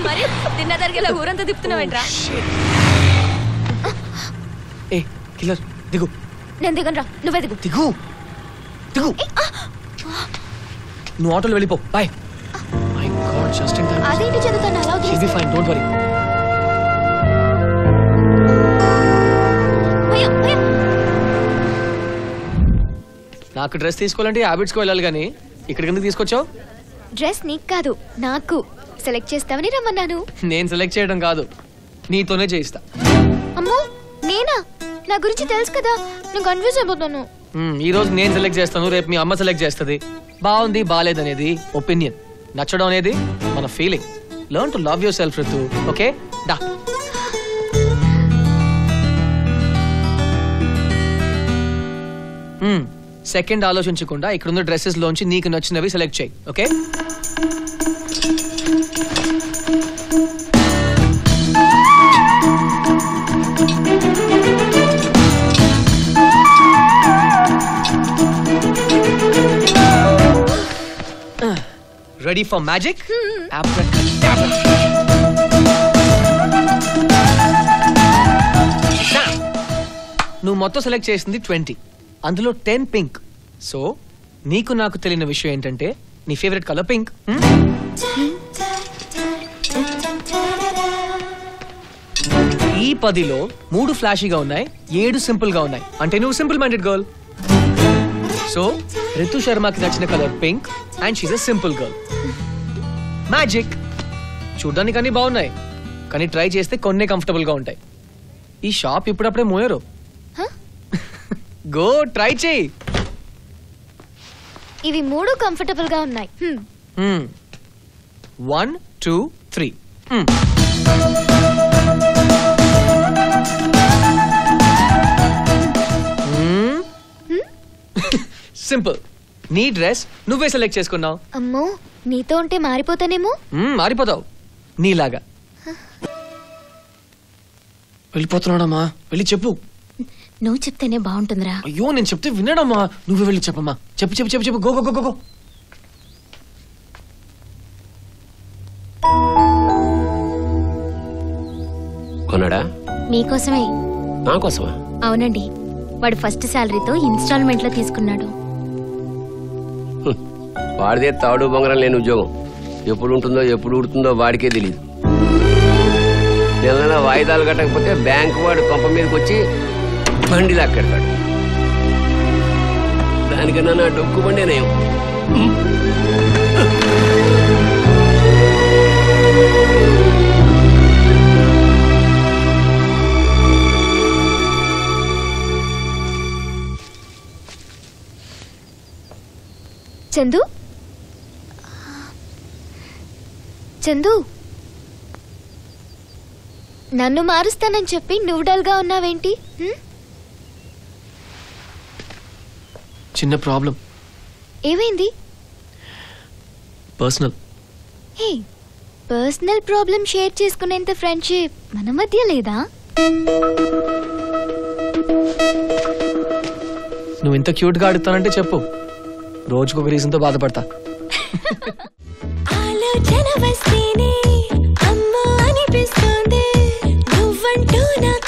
మరి తిన్నదానికి ఇలా ఊరంతా తిప్పుతున్నావేంట్రా? ఏ కిల్లర్ దిగు. నేను దిగనరా, నువ్వే దిగు. దిగు దిగు. నువ్వు ఆటోలో వెళ్ళిపో. Bye. My god, just in time. అదేంటి చదువుతాను అలా she'll be fine, don't worry. నాకు డ్రెస్ తీసుకోవాలంటే హ్యాబిట్స్కి వెళ్ళాలి కానీ ఇక్కడికి ఎందుకు తీసుకొచ్చావు? డ్రెస్ నీకు కాదు నాకు సెలెక్ట్ చేస్తావని రమ్మన్నాను. నేను సెలెక్ట్ చేయడం కాదు, నీతోనే చేయిస్తా. అమ్మో నేనా? నా గురించి తెలుసు కదా, నేను కన్ఫ్యూజ్ అయిపోతాను. ఈ రోజు నేను సెలెక్ట్ చేస్తాను, రేపు మీ అమ్మ సెలెక్ట్ చేస్తుంది. బాగుంది బాగాలేదనేది ఒపీనియన్, నచ్చడం అనేది మన feeling. Learn to love your self Ritu. Okay డా. సెకండ్ ఆలోచించకుండా ఇక్కడున్న డ్రెస్సెస్ లోంచి నీకు నచ్చినవి సెలెక్ట్ చేయి. Okay ready for magic? నువ్వు మొత్తం సెలెక్ట్ చేసింది 20, అందులో 10 పింక్. సో నీకు నాకు తెలియని విషయం ఏంటంటే నీ ఫేవరెట్ కలర్ పింక్. ఈ 10లో 3 ఫ్లాషీగా ఉన్నాయి, 7 సింపుల్ గా ఉన్నాయి. అంటే నువ్వు simple minded girl. So Ritu శర్మకి నచ్చిన colour pink and she's a simple girl. Magic. చూడ్డానికి అన్ని బాగున్నాయి కానీ ట్రై చేస్తే కొన్నే కంఫర్టబుల్ గా ఉంటాయి. ఈ షాప్ ఇప్పుడప్పుడే మోయరు. గో ట్రై చేయి. ఇవి 3 కంఫర్టబుల్ గా ఉన్నాయి. 1 2 3. సింపుల్. నీ డ్రెస్ నువ్వే సెలెక్ట్ చేసుకున్నావు. అమ్మో నీతో ఉంటే మారిపోతానేమో. మారిపోతావు నీలాగా. వెళ్ళిపోతున్నాడమ్మా, వెళ్ళి చెప్పు. నువ్వు చెప్తేనే బాగుంటుందిరా. అయ్యో నేను చెప్తే వినడమ్మా, నువ్వే వెళ్ళి చెప్పమ్మా. చెప్పు చెప్పు చెప్పు చెప్పు. Go go go go. కొన్నాడా? మీకోసమే. నా కోసమా? అవునండి, వాడు ఫస్ట్ శాలరీతో ఇన్స్టాల్మెంట్ లో తీసుకున్నాడు. వాడిదే తాడు బొంగరం లేని ఉద్యోగం. ఎప్పుడు ఉంటుందో ఎప్పుడు ఉడుతుందో వాడికే తెలియదు. నెల నెల వాయిదాలు కట్టకపోతే బ్యాంకు వాడు కొంప మీదకి వచ్చి బండి లాక్కెడతాడు. దానికన్నా నా డొక్కు బండి నయం. చందు, చందు, నన్ను మారుస్తానని చెప్పి నువ్వు డల్ గా ఉన్నావేంటి? చిన్న ప్రాబ్లం. ఏమైంది? పర్సనల్. హే, పర్సనల్ ప్రాబ్లం షేర్ చేసుకునేంత ఫ్రెండ్షిప్ మన మధ్య లేదా? నువ్వు ఇంత క్యూట్ గా అడుగుతానంటే చెప్పు, రోజుకొక రీజన్ తో బాధపడతా. ఆలోచన వస్తేనే అమ్మో అనిపిస్తుంది, నువ్వంటూ నాకు